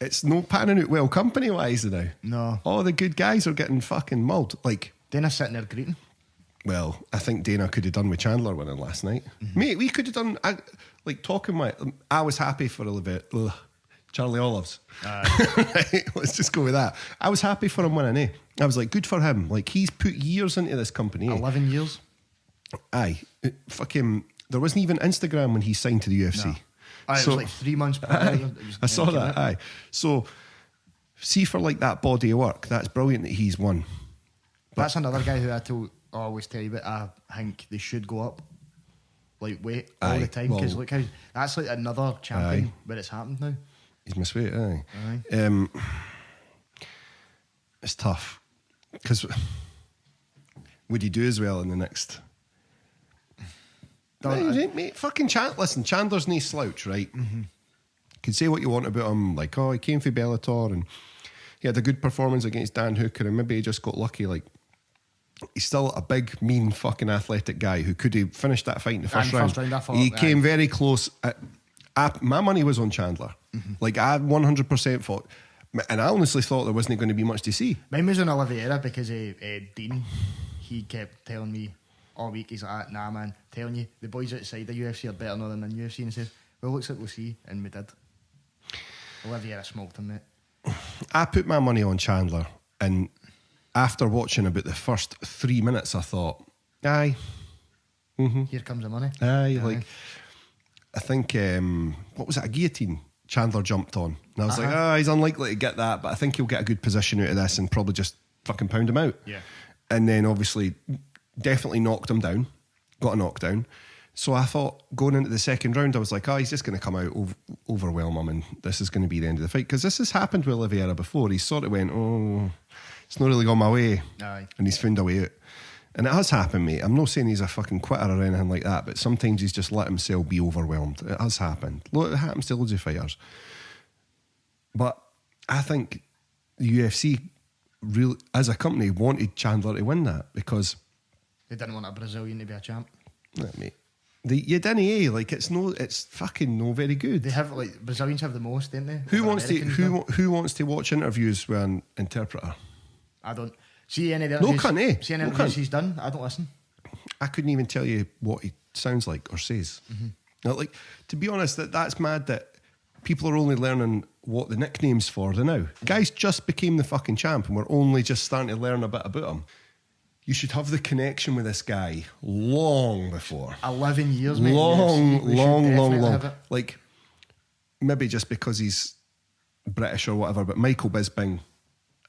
it's no panning out well company wise now. No. All the good guys are getting fucking mulled. Like Dana's sitting there greeting. Well, I think Dana could have done with Chandler winning last night. Mate, we could have done I was happy for Charlie Olives. Right, let's just go with that. I was happy for him winning, I was like, good for him. Like, he's put years into this company. 11 years. Aye. Fucking, there wasn't even Instagram when he signed to the UFC. No. It was like 3 months prior. I saw that, aye. So, see, for like that body of work, that's brilliant that he's won. That's another guy who I always tell you about. I think they should go up, like, weight all the time, because look how that's like another champion where it's happened now. He's my sweet, aye. It's tough because would he do as well in the next? Mate, fucking listen, Chandler's no slouch, right? You can say what you want about him, like, oh, he came for Bellator and he had a good performance against Dan Hooker, and maybe he just got lucky. Like, he's still a big, mean, fucking athletic guy who could have finished that fight in the first round. He came very close. My money was on Chandler. Like, I 100% thought, and I honestly thought there wasn't going to be much to see. Mine was on Oliveira because Dean, he kept telling me all week, he's like, nah man, telling you, the boys outside the UFC are better than in UFC, and he says, well, looks like we'll see, and we did. Oliveira smoked him, mate. I put my money on Chandler, and after watching about the first 3 minutes, I thought, aye. Here comes the money. Aye, like, I think, what was it, a guillotine Chandler jumped on. And I was like, he's unlikely to get that, but I think he'll get a good position out of this and probably just fucking pound him out. Yeah. And then obviously, definitely knocked him down, got a knockdown. So I thought going into the second round, I was like, he's just going to come out, overwhelm him, and this is going to be the end of the fight. Because this has happened with Oliveira before. He sort of went, it's not really gone my way. Aye. And he's found a way out. And it has happened, mate. I'm not saying he's a fucking quitter or anything like that, but sometimes he's just let himself be overwhelmed. It has happened. It happens to loads of fighters. But I think the UFC, really, as a company, wanted Chandler to win that because they didn't want a Brazilian to be a champ. Mate, you didn't, like, it's fucking no very good. They have, like, Brazilians have the most, don't they? Who wants to watch interviews with an interpreter? I don't. See any of the See any interviews he's done? I don't listen. I couldn't even tell you what he sounds like or says. Now, like, to be honest, that's mad that people are only learning what the nickname's for now. Guys just became the fucking champ and we're only just starting to learn a bit about him. You should have the connection with this guy long before. 11 years, mate. Long. Like, maybe just because he's British or whatever, but Michael Bisping,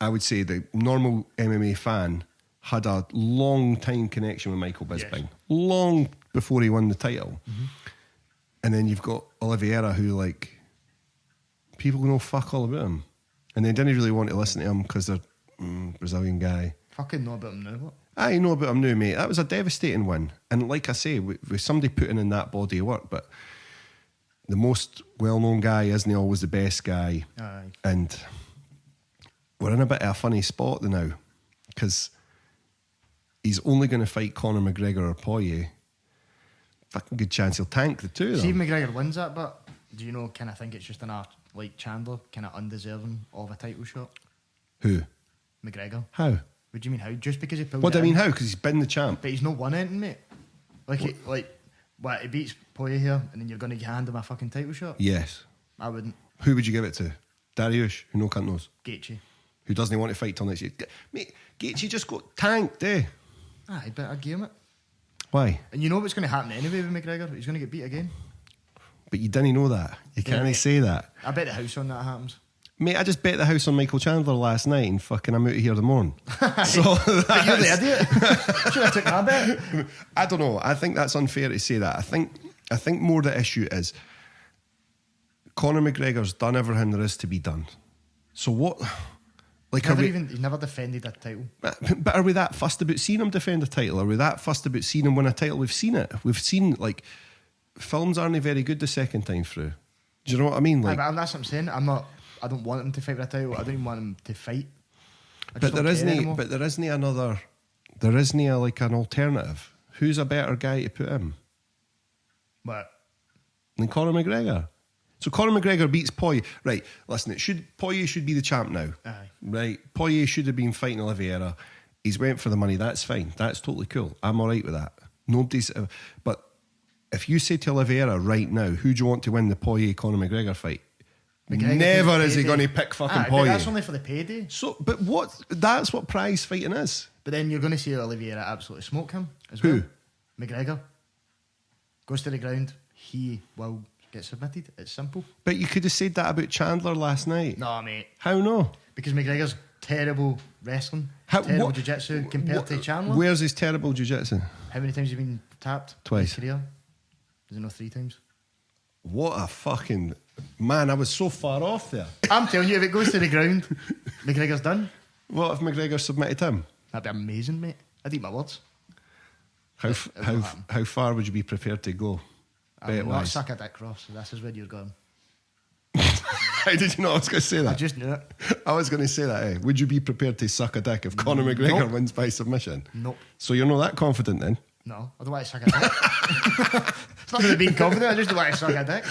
I would say the normal MMA fan had a long time connection with Michael Bisping. Yes. Long before he won the title. And then you've got Oliveira, who, like, people know fuck all about him. And they didn't really want to listen to him because they're Brazilian guy. Fucking know about him now, what? I know about him now, mate. That was a devastating win. And like I say, with somebody putting in that body of work, but the most well-known guy isn't always the best guy. Aye. And we're in a bit of a funny spot now because he's only going to fight Conor McGregor or Poirier. Fucking good chance he'll tank the two of them. See if McGregor wins that, but do you know, kind of think it's just like Chandler, kind of undeserving of a title shot? Who? McGregor. How? What do you mean how? Just because he pulled What do I mean how? Because he's been the champ. But he's not won anything, mate. Like, he beats Poirier here and then you're going to hand him a fucking title shot? Yes. I wouldn't. Who would you give it to? Dariush, who no cunt knows? Gaethje. Who doesn't want to fight till next year? Mate, Gaethje just got tanked, I'd bet I'd give him it. Why? And you know what's going to happen anyway with McGregor? He's going to get beat again. But you didn't know that. You can't say that. I bet the house on that happens. Mate, I just bet the house on Michael Chandler last night and fucking I'm out of here the morning. So but you're the idiot. Should I took my bet? I don't know. I think that's unfair to say that. I think more the issue is Conor McGregor's done everything there is to be done. So what? Like, he's never defended a title. But are we that fussed about seeing him defend a title? Are we that fussed about seeing him win a title? We've seen it. We've seen, like, films aren't very good the second time through. Do you know what I mean? Like, but that's what I'm saying. I don't want him to fight for a title. I don't even want him to fight. But there isn't an alternative. Who's a better guy to put in? What? Than Conor McGregor? So Conor McGregor beats Poirier. Right, listen, Poirier should be the champ now. Aye. Right? Poirier should have been fighting Oliveira. He's went for the money. That's fine. That's totally cool. I'm all right with that. Nobody's... But if you say to Oliveira right now, who do you want to win the Poirier-Conor McGregor fight? McGregor never is he going to pick fucking Poirier. But that's only for the payday. So, but that's what prize fighting is. But then you're going to see Oliveira absolutely smoke him as Who? well. McGregor. Goes to the ground. He will get submitted. It's simple. But you could have said that about Chandler last night. No, mate. How no? Because McGregor's terrible wrestling, terrible jiu-jitsu compared to Chandler. Where's his terrible jiu-jitsu? How many times have you been tapped? Twice. In his career? Is it not 3 times? What a fucking... Man, I was so far off there. I'm telling you, if it goes to the ground, McGregor's done. What if McGregor submitted him? That'd be amazing, mate. I'd eat my words. How far would you be prepared to go? I'm not suck a dick, Ross. This is where you're going. How did you know I was going to say that? I just knew it. I was going to say that, eh? Would you be prepared to suck a dick if Conor McGregor wins by submission? Nope. So you're not that confident then? No, I don't want to suck a dick. It's not about being confident, I just don't want to suck a dick.